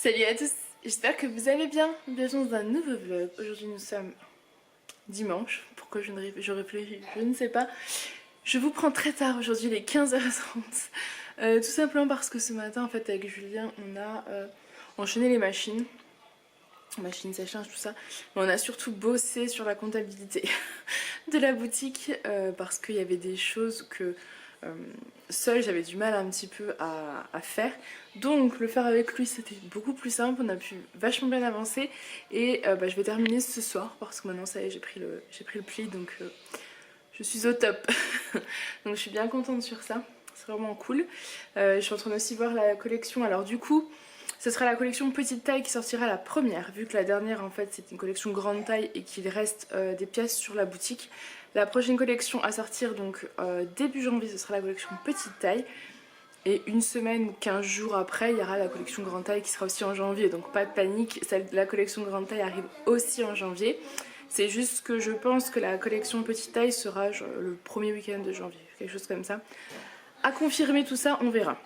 Salut à tous, j'espère que vous allez bien. Bienvenue dans un nouveau vlog. Aujourd'hui nous sommes dimanche. Pourquoi je réfléchis, je ne sais pas. Je vous prends très tard aujourd'hui, il est 15h30. Tout simplement parce que ce matin en fait avec Julien on a enchaîné les machines séchage, tout ça. Mais on a surtout bossé sur la comptabilité de la boutique parce qu'il y avait des choses que seule j'avais du mal un petit peu à faire. Donc le faire avec lui c'était beaucoup plus simple, on a pu vachement bien avancer. Et je vais terminer ce soir parce que maintenant ça y est, j'ai pris le pli, donc je suis au top. Donc je suis bien contente sur ça, c'est vraiment cool. Je suis en train aussi de voir la collection, alors du coup ce sera la collection petite taille qui sortira la première, vu que la dernière en fait c'est une collection grande taille et qu'il reste des pièces sur la boutique. La prochaine collection à sortir donc début janvier, ce sera la collection petite taille. Et une semaine ou 15 jours après, il y aura la collection grande taille qui sera aussi en janvier. Donc pas de panique, la collection grande taille arrive aussi en janvier. C'est juste que je pense que la collection petite taille sera genre, le premier week-end de janvier, quelque chose comme ça. À confirmer tout ça, on verra.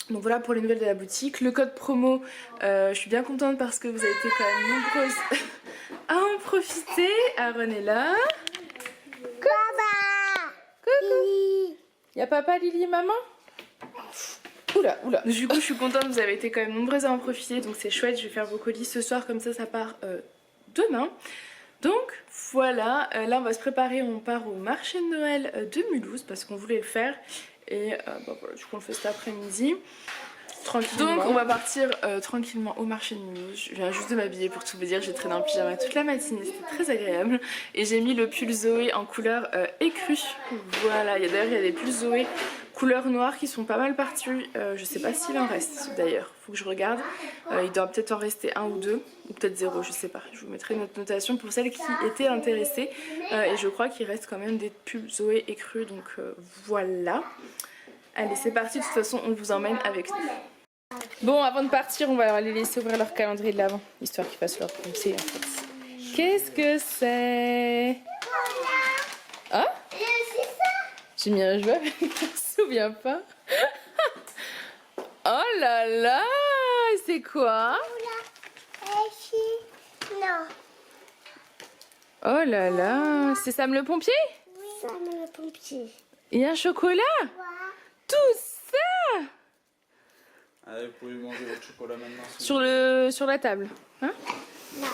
Donc voilà pour les nouvelles de la boutique. Le code promo, je suis bien contente parce que vous avez été quand même nombreuses à en profiter. Aaron est là. Papa. Coucou. Y'a papa, Lily et maman? Oula, oula. Du coup je suis contente, vous avez été quand même nombreuses à en profiter. Donc c'est chouette, je vais faire vos colis ce soir, comme ça part demain. Donc voilà, là on va se préparer, on part au marché de Noël de Mulhouse parce qu'on voulait le faire. Et voilà, du coup on le fait cet après-midi tranquillement. Donc on va partir tranquillement au marché de Mulhouse. Je viens juste de m'habiller pour tout vous dire, j'ai traîné en pyjama toute la matinée, c'était très agréable. Et j'ai mis le pull Zoé en couleur écrue. Voilà, d'ailleurs il y a des pulls Zoé couleur noire qui sont pas mal partis. Je sais pas s'il en reste d'ailleurs, faut que je regarde. Il doit peut-être en rester un ou deux, ou peut-être zéro, je sais pas. Je vous mettrai notre notation pour celles qui étaient intéressées. Et je crois qu'il reste quand même des pulls Zoé écrue, donc voilà. Allez, c'est parti, de toute façon on vous emmène avec nous. Bon, avant de partir, on va les laisser ouvrir leur calendrier de l'avant, histoire qu'ils fassent leur pensée en fait. Qu'est-ce que c'est? Ah? J'ai mis un jouet, je me souviens pas. Oh là là! C'est quoi? Non. Oh là là! C'est Sam le pompier? Oui. Sam le pompier. Et un chocolat? Ouais. Tout ça? Allez, vous pouvez manger votre chocolat maintenant. Sur la table. Hein? Non.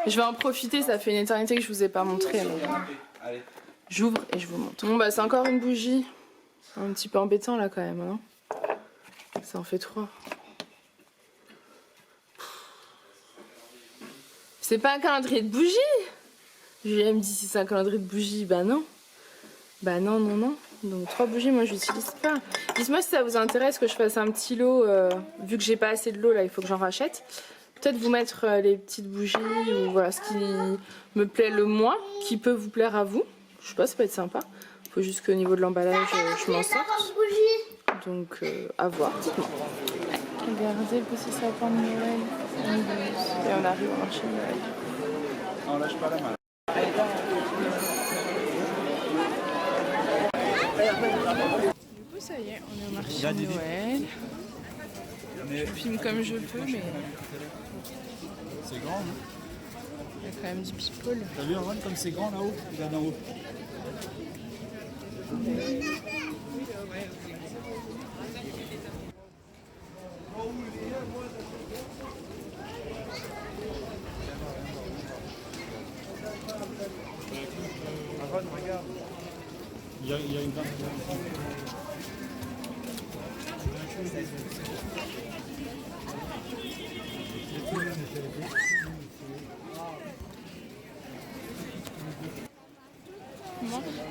Je vais en profiter, ça fait une éternité que je vous ai pas montré. Alors Allez. j'ouvre et je vous montre. Bon bah c'est encore une bougie. Un petit peu embêtant là quand même, hein. Ça en fait 3. C'est pas un calendrier de bougies. Julien me dit si c'est un calendrier de bougies. Bah non. Bah non, non, non. Donc 3 bougies, moi je n'utilise pas. Dites-moi si ça vous intéresse que je fasse un petit lot. Vu que j'ai pas assez de lot là, il faut que j'en rachète. Peut-être vous mettre les petites bougies ou voilà ce qui me plaît le moins, qui peut vous plaire à vous. Je sais pas, ça peut être sympa. Faut juste qu'au niveau de l'emballage, je m'en sorte. Donc à voir. Dites-moi. Regardez le petit sapin de Noël. Et on arrive au marché de Noël. Non, lâche pas la main. Du coup, ça y est, on est au marché de Noël. Je filme comme je peux, mais C'est grand, hein? il y a quand même du people. T'as vu, Aaron, comme c'est grand là-haut? Regarde en haut. Aaron, regarde. Il y a une vingtaine.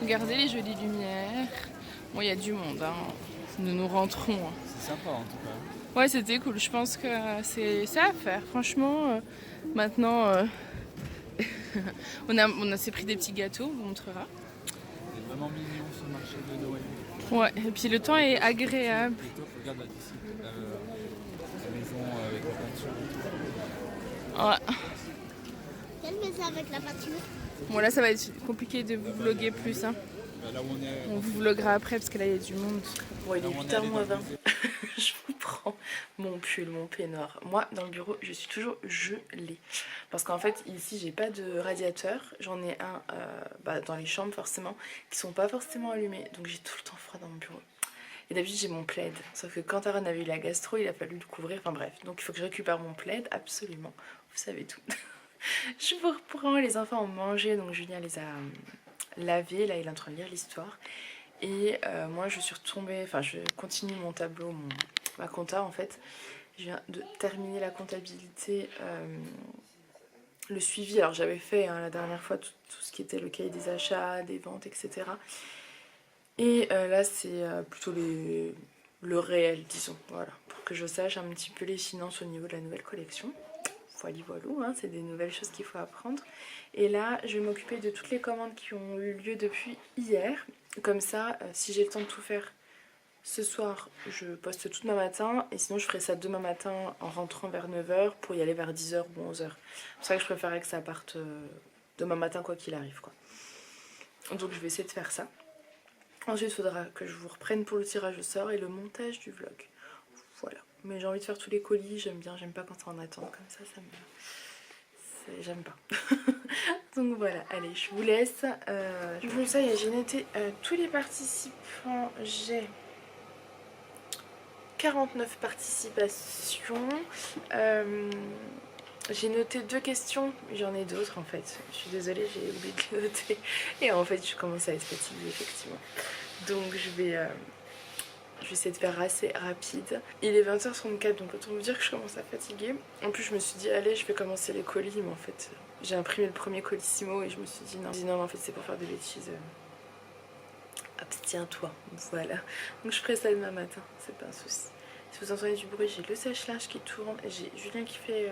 Regardez les jolies lumières. Bon, il y a du monde, hein. Nous rentrons. Hein. C'est sympa en tout cas. Ouais, c'était cool. Je pense que c'est à faire. Franchement, maintenant, on s'est pris des petits gâteaux, on vous montrera. C'est vraiment mignon ce marché de Noël. Ouais, et puis le temps est agréable. Et toi, regarde là d'ici, la maison avec la peinture. Ouais. Quelle maison avec la peinture? Bon, là, ça va être compliqué de vous vlogger plus. Hein. Là où on est. On vous vloguera après parce que là, il y a du monde. Bon, il est Là où on est 8h allé moins dans 20. le Je vous prends. mon pull, mon peignoir. Moi dans le bureau je suis toujours gelée. Parce qu'en fait ici j'ai pas de radiateur. J'en ai un dans les chambres forcément qui sont pas forcément allumés. Donc j'ai tout le temps froid dans mon bureau. Et d'habitude j'ai mon plaid. Sauf que quand Aaron avait eu la gastro il a fallu le couvrir. Enfin bref. Donc il faut que je récupère mon plaid absolument. Vous savez tout. Je vous reprends, les enfants ont mangé. Donc Julien les a lavés. Là il est en train de lire l'histoire. Et moi je suis retombée, enfin je continue mon tableau, ma compta en fait. Je viens de terminer la comptabilité, le suivi. Alors j'avais fait la dernière fois tout ce qui était le cahier des achats, des ventes, etc. Et là c'est plutôt le réel, disons, voilà. Pour que je sache un petit peu les finances au niveau de la nouvelle collection. Voilou, hein, c'est des nouvelles choses qu'il faut apprendre. Et là je vais m'occuper de toutes les commandes qui ont eu lieu depuis hier. Comme ça, si j'ai le temps de tout faire ce soir, je poste tout demain matin. Et sinon, je ferai ça demain matin en rentrant vers 9 h pour y aller vers 10 h ou 11 h. C'est pour ça que je préférerais que ça parte demain matin, quoi qu'il arrive, quoi. Donc, je vais essayer de faire ça. Ensuite, il faudra que je vous reprenne pour le tirage au sort et le montage du vlog. Voilà. Mais j'ai envie de faire tous les colis. J'aime bien, j'aime pas quand c'est en attente. Comme ça me... J'aime pas. Donc voilà, allez, je vous laisse. Bon, ça y est, j'ai noté tous les participants. J'ai 49 participations. J'ai noté 2 questions. J'en ai d'autres en fait. Je suis désolée, j'ai oublié de les noter. Et en fait, je commence à être fatiguée, effectivement. Donc je vais essayer de faire assez rapide. Il est 20 h 34, donc autant vous dire que je commence à fatiguer. En plus, je me suis dit, allez, je vais commencer les colis, mais en fait, j'ai imprimé le premier colissimo et je me suis dit, non, en fait, c'est pour faire des bêtises. Abstiens-toi, voilà. Donc, je ferai ça demain matin, c'est pas un souci. Si vous entendez du bruit, j'ai le sèche-linge qui tourne, j'ai Julien qui fait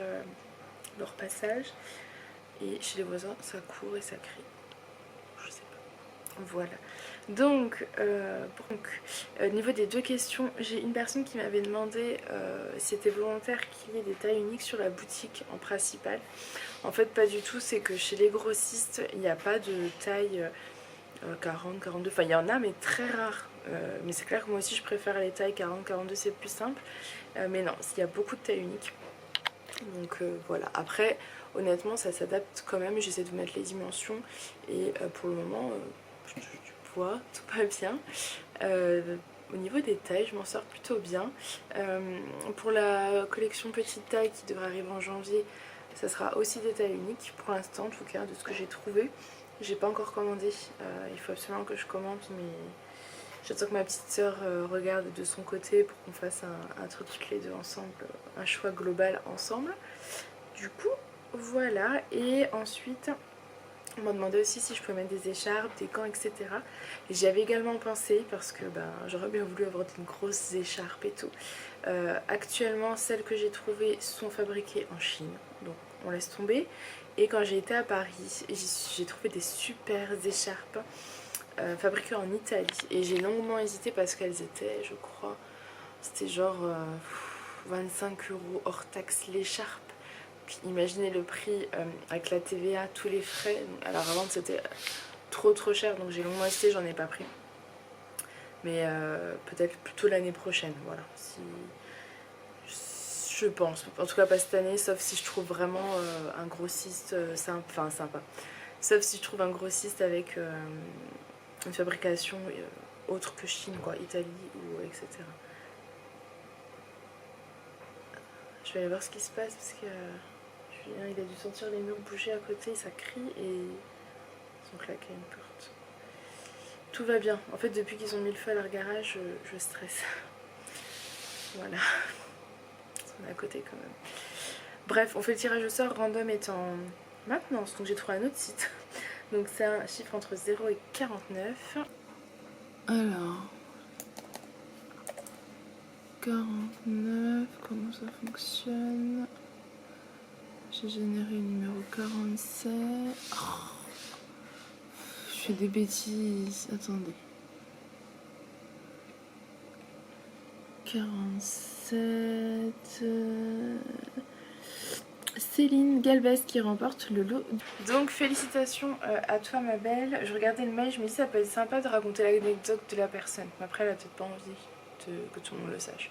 leur passage. Et chez les voisins, ça court et ça crie. Je sais pas. Voilà. Donc, au niveau des 2 questions, j'ai une personne qui m'avait demandé si c'était volontaire qu'il y ait des tailles uniques sur la boutique en principal. En fait, pas du tout, c'est que chez les grossistes, il n'y a pas de taille 40, 42, enfin il y en a, mais très rare. Mais c'est clair que moi aussi, je préfère les tailles 40, 42, c'est plus simple. Mais non, il y a beaucoup de tailles uniques. Donc voilà, après, honnêtement, ça s'adapte quand même. J'essaie de vous mettre les dimensions. Et pour le moment... poids, tout va bien. Au niveau des tailles, je m'en sors plutôt bien. Pour la collection petite taille qui devrait arriver en janvier, ça sera aussi des tailles uniques pour l'instant, en tout cas, de ce que j'ai trouvé. J'ai pas encore commandé. Il faut absolument que je commande, mais j'attends que ma petite sœur regarde de son côté pour qu'on fasse un truc toutes les deux ensemble, un choix global ensemble. Du coup, voilà. Et ensuite... on m'a demandé aussi si je pouvais mettre des écharpes, des gants, etc. Et j'y avais également pensé parce que j'aurais bien voulu avoir des grosses écharpes et tout. Actuellement, celles que j'ai trouvées sont fabriquées en Chine, donc on laisse tomber. Et quand j'ai été à Paris, j'ai trouvé des super écharpes fabriquées en Italie. Et j'ai longuement hésité parce qu'elles étaient, je crois, c'était genre 25 € hors taxe l'écharpe. Imaginez le prix avec la TVA, tous les frais. À la revente c'était trop cher, donc j'ai longuement hésité, j'en ai pas pris. Mais peut-être plutôt l'année prochaine, voilà. Si... je pense, en tout cas pas cette année, sauf si je trouve vraiment un grossiste sympa. Sauf si je trouve un grossiste avec une fabrication autre que Chine, quoi, Italie ou etc. Je vais aller voir ce qui se passe parce que Julien, il a dû sentir les murs bouger à côté, ça crie et ils ont claqué une porte. Tout va bien. En fait, depuis qu'ils ont mis le feu à leur garage, je stresse. Voilà. On est à côté quand même. Bref, on fait le tirage au sort. Random est en maintenance, donc j'ai trouvé un autre site. Donc c'est un chiffre entre 0 et 49. Alors... 49, comment ça fonctionne? J'ai généré le numéro 47. Oh, je fais des bêtises. Attendez. 47. Céline Galvez qui remporte le lot. Donc félicitations à toi ma belle. Je regardais le mail, je me dis ça peut être sympa de raconter l'anecdote de la personne. Mais après elle a peut-être pas envie que tout le monde le sache.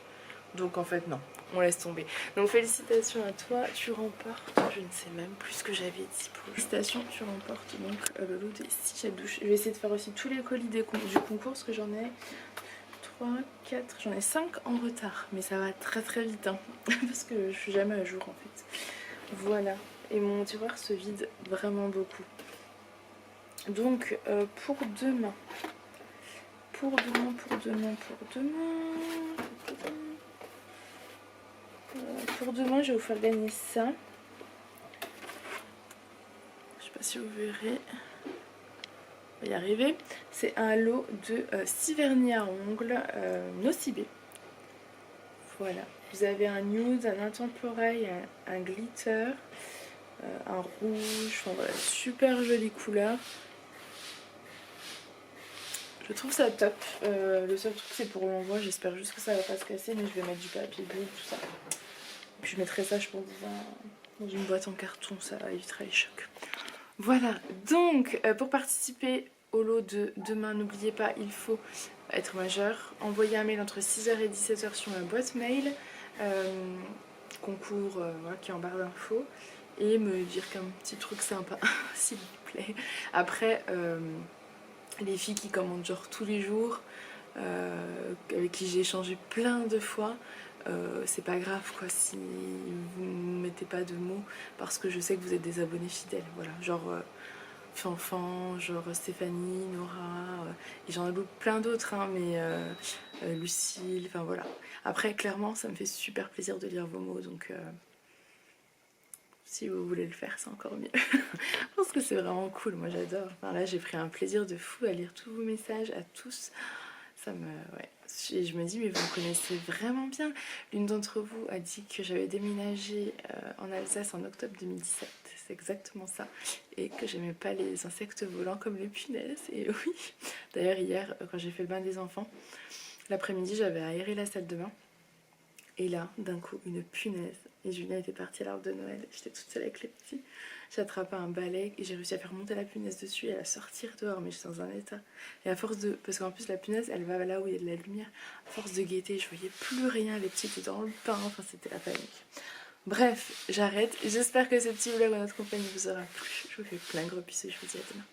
Donc en fait non, on laisse tomber. Donc félicitations à toi, tu remportes, je ne sais même plus ce que j'avais dit pour. Félicitations, tu remportes donc le lot des 6 gels douche. Je vais essayer de faire aussi tous les colis du concours parce que j'en ai 3, 4, j'en ai 5 en retard. Mais ça va très très vite hein, parce que je suis jamais à jour en fait. Voilà, et mon tiroir se vide vraiment beaucoup. Donc pour demain, pour demain, je vais vous faire gagner ça. Je sais pas si vous verrez. On va y arriver. C'est un lot de 6 vernis à ongles Nocibé. Voilà. Vous avez un nude, un intemporel, un glitter, un rouge. Enfin voilà, super jolie couleur. Je trouve ça top. Le seul truc c'est pour l'envoi. J'espère juste que ça va pas se casser, mais je vais mettre du papier bulle, tout ça. Puis je mettrai ça, je pense, dans une boîte en carton, ça évitera les chocs. Voilà, donc pour participer au lot de demain, n'oubliez pas, il faut être majeur. Envoyer un mail entre 6h et 17h sur ma boîte mail, concours voilà, qui est en barre d'infos, et me dire qu'un petit truc sympa, s'il vous plaît. Après, les filles qui commandent genre tous les jours, avec qui j'ai échangé plein de fois, c'est pas grave quoi si vous ne mettez pas de mots parce que je sais que vous êtes des abonnés fidèles, voilà, genre Fanfan, genre Stéphanie, Nora, et j'en ai plein d'autres hein, mais Lucille, enfin voilà. Après clairement ça me fait super plaisir de lire vos mots, donc si vous voulez le faire c'est encore mieux. Je pense que c'est vraiment cool, moi j'adore. Enfin, là j'ai pris un plaisir de fou à lire tous vos messages, à tous. Ça me... Ouais. Et je me dis, mais vous me connaissez vraiment bien. L'une d'entre vous a dit que j'avais déménagé en Alsace en octobre 2017. C'est exactement ça. Et que j'aimais pas les insectes volants comme les punaises. Et oui. D'ailleurs, hier, quand j'ai fait le bain des enfants, l'après-midi, j'avais aéré la salle de bain. Et là, d'un coup, une punaise. Et Julien était parti à l'arbre de Noël. J'étais toute seule avec les petits. J'ai attrapé un balai et j'ai réussi à faire monter la punaise dessus et à la sortir dehors. Mais j'étais dans un état. Et à force de... Parce qu'en plus, la punaise, elle va là où il y a de la lumière. À force de guetter, je voyais plus rien. Les petits étaient dans le pain. Enfin, c'était la panique. Bref, j'arrête. J'espère que ce petit vlog en notre compagnie vous aura plu. Je vous fais plein de gros bisous. Je vous dis à demain.